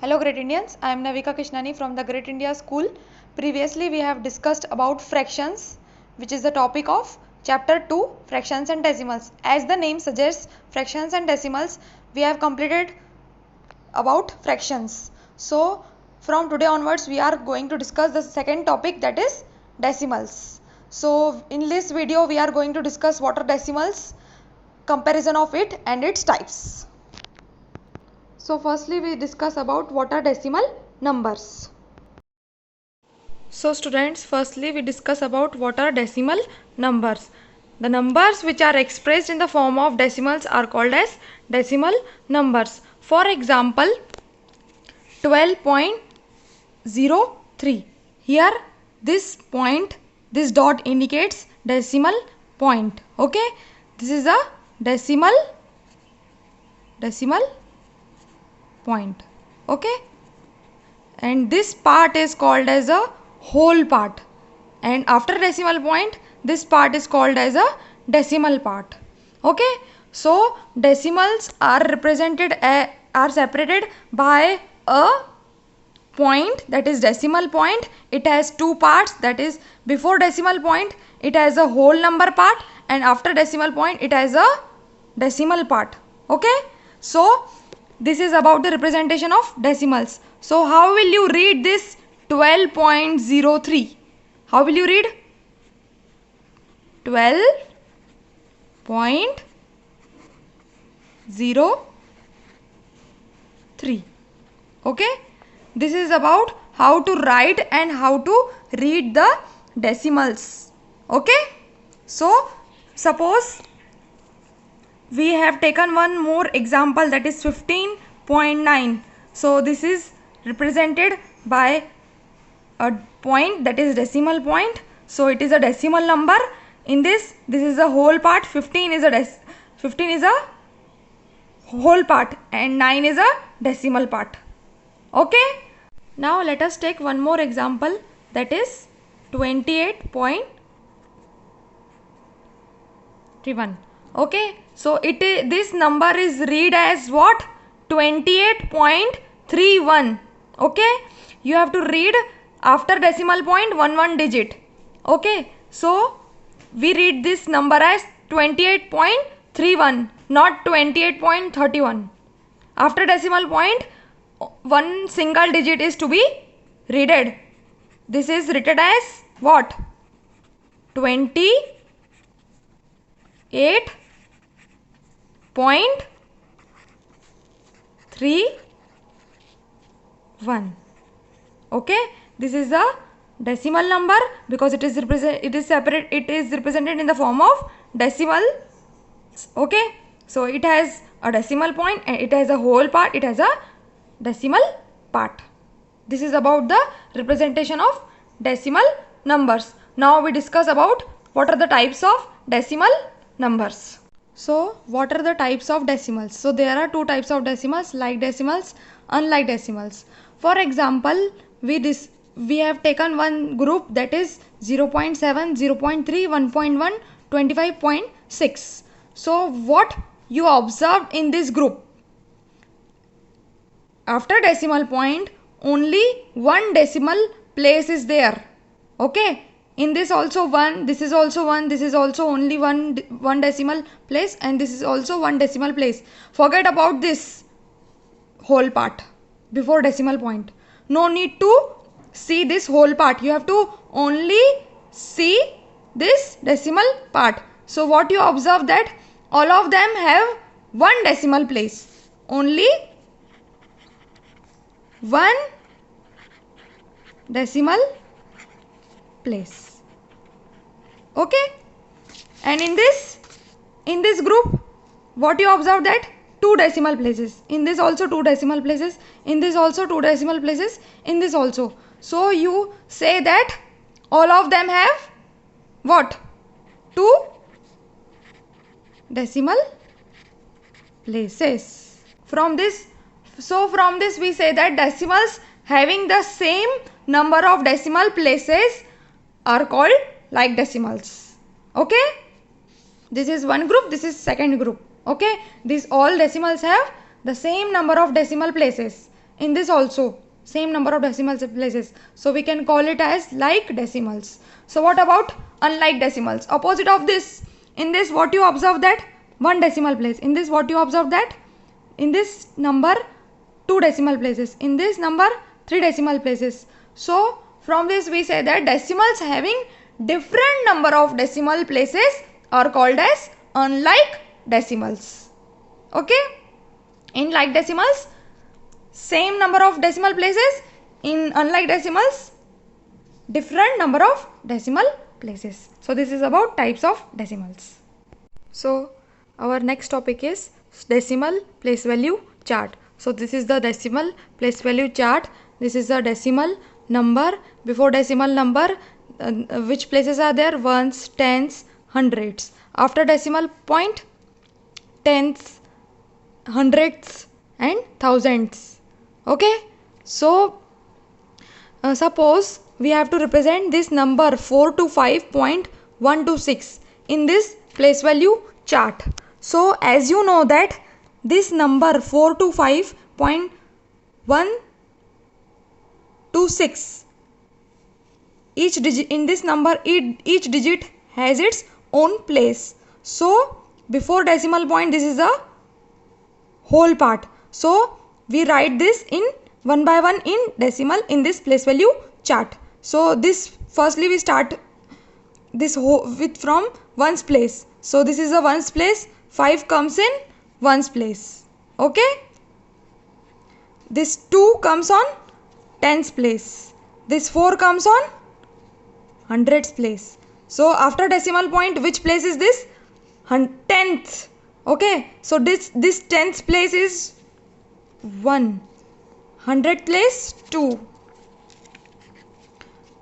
Hello Great Indians, I am Navika Krishnani from the Great India School. Previously we have discussed about fractions, which is the topic of chapter 2, fractions and decimals. As the name suggests, fractions and decimals, we have completed about fractions. So from today onwards we are going to discuss the second topic, that is decimals. So in this video we are going to discuss what are decimals, comparison of it and its types. So firstly we discuss about what are decimal numbers. So students, firstly we discuss about what are decimal numbers. The numbers which are expressed in the form of decimals are called as decimal numbers. For example, 12.03. Here this point, this dot indicates decimal point. Okay, this is a decimal point. Okay, and this part is called as a whole part, and after decimal point this part is called as a decimal part. Okay, so decimals are separated by a point, that is decimal point. It has two parts, that is before decimal point it has a whole number part, and after decimal point it has a decimal part. Okay, so this is about the representation of decimals. So how will you read this 12.03? How will you read 12.03? Okay, this is about how to write and how to read the decimals. Okay, so suppose we have taken one more example, that is 15.9. so this is represented by a point, that is decimal point. So it is a decimal number. In this is a whole part. 15 is a whole part and 9 is a decimal part. Okay, now let us take one more example, that is 28.31. Okay, so this number is read as what? 28.31. Okay, you have to read after decimal point one digit. Okay, so we read this number as 28.31, not 28.31. After decimal point one single digit is to be readed. This is written as what? 28.31. Okay, this is a decimal number because it is represented in the form of decimal. Okay, so it has a decimal point and it has a whole part, it has a decimal part. This is about the representation of decimal numbers. Now we discuss about what are the types of decimal numbers. So what are the types of decimals? So there are two types of decimals, like decimals, unlike decimals. For example, we have taken one group, that is 0.7, 0.3, 1.1, 25.6. So what you observed in this group? After decimal point only one decimal place is there. Okay, in this also one, this is also one, this is also only one decimal place, and this is also one decimal place. Forget about this whole part before decimal point. No need to see this whole part, you have to only see this decimal part. So what you observe, that all of them have one decimal place, only one decimal place. Okay, and in this group what you observe, that two decimal places. In this also two decimal places, in this also two decimal places, in this also. So you say that all of them have what? Two decimal places. From this we say that decimals having the same number of decimal places are called like decimals. Okay, this is one group, this is second group. Okay, these all decimals have the same number of decimal places. in this also same number of decimal places, so we can call it as like decimals. So what about unlike decimals? Opposite of this, in this what you observe that 1 decimal place, in this what you observe that in this number 2 decimal places, in this number 3 decimal places. So from this we say that decimals having different number of decimal places are called as unlike decimals. Okay, in like decimals same number of decimal places, in unlike decimals different number of decimal places. So this is about types of decimals. So our next topic is decimal place value chart. So this is the decimal place value chart. This is the decimal number. Before decimal number, which places are there? Ones, tens, hundreds. After decimal point, tenths, hundredths and thousands. Okay, so suppose we have to represent this number 425.126 in this place value chart. So as you know that this number 425.126, each digit in this number, each digit has its own place. So before decimal point, this is the whole part. So we write this in one by one in decimal in this place value chart. So this firstly we start this with from ones place. So this is a ones place, 5 comes in ones place. Okay, this 2 comes on tens place, this 4 comes on hundreds place. So after decimal point, which place is this? Tenth. Okay, so this tenth place is 1, hundredth place 2,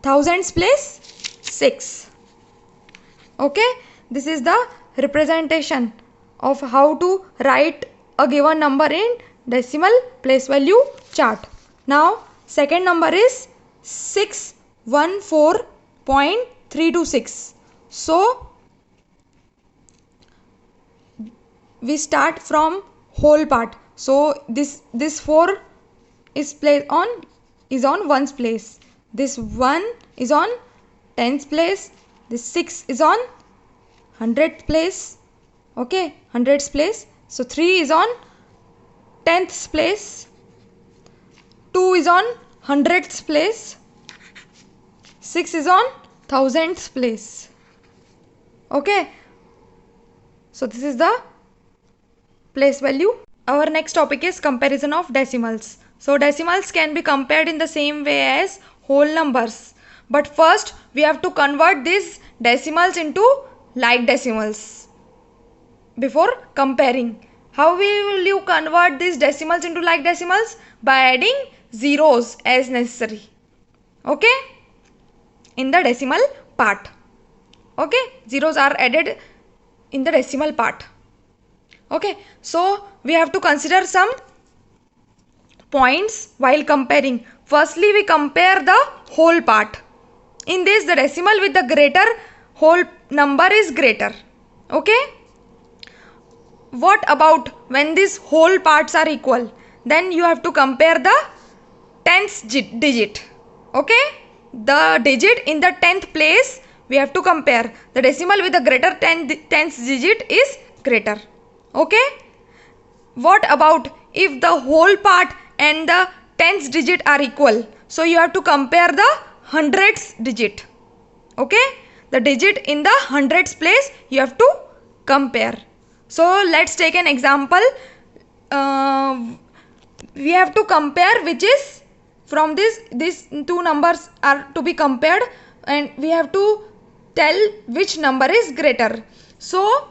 thousands place 6. Okay, this is the representation of how to write a given number in decimal place value chart. Now second number is 614.326. So we start from whole part. So this 4 is on ones place, this 1 is on tens place, this 6 is on hundredth place. Okay, hundreds place. So 3 is on tenths place, 2 is on hundredths place, 6 is on thousandths place. Okay, so this is the place value. Our next topic is comparison of decimals. So decimals can be compared in the same way as whole numbers, but first we have to convert these decimals into like decimals before comparing. How will you convert these decimals into like decimals? By adding zeros as necessary. Okay, in the decimal part. Okay, zeros are added in the decimal part. Okay, so we have to consider some points while comparing. Firstly, we compare the whole part. In this, the decimal with the greater whole number is greater. Okay, what about when these whole parts are equal? Then you have to compare the tenth digit. Okay, the digit in the 10th place we have to compare. The decimal with the greater 10th digit is greater. Okay, what about if the whole part and the 10th digit are equal? So you have to compare the hundredths digit. Okay, the digit in the hundredths place you have to compare. So let's take an example. We have to compare which is from these two numbers are to be compared, and we have to tell which number is greater. So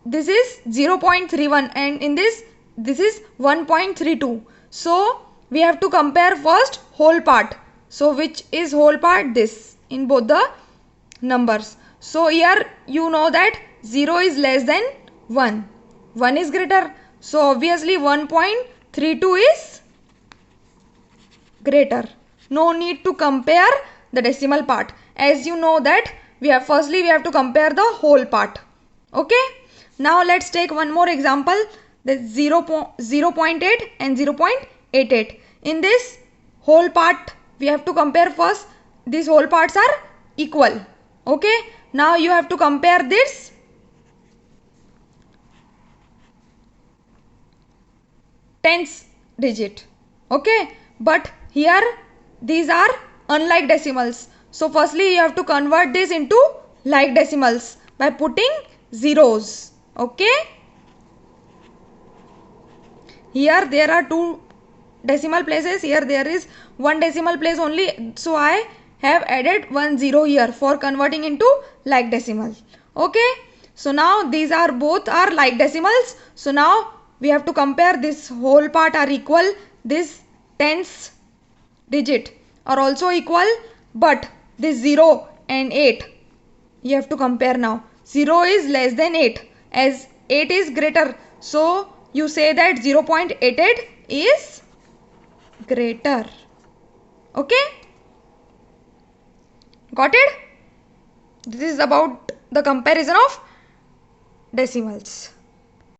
this is 0.31 and in this is 1.32. So we have to compare first whole part. So which is whole part? This in both the numbers. So here you know that 0 is less than 1. 1 is greater. So obviously 1.32 is greater. No need to compare the decimal part. As you know that we have to compare the whole part. Okay. Now let's take one more example. The 0.8 and 0.8. 0.88. In this whole part we have to compare first. These whole parts are equal. Okay, now you have to compare this tens digit. Okay, but here these are unlike decimals. So firstly you have to convert this into like decimals by putting zeros. Okay, here there are two decimal places, here there is one decimal place only, so I have added 1 0 here for converting into like decimal. Okay, so now these are both are like decimals, so now we have to compare. This whole part are equal, this tens digit are also equal, but this 0 and 8 you have to compare now. 0 is less than 8 as 8 is greater, so you say that 0.88 is greater. Okay, got it? This is about the comparison of decimals.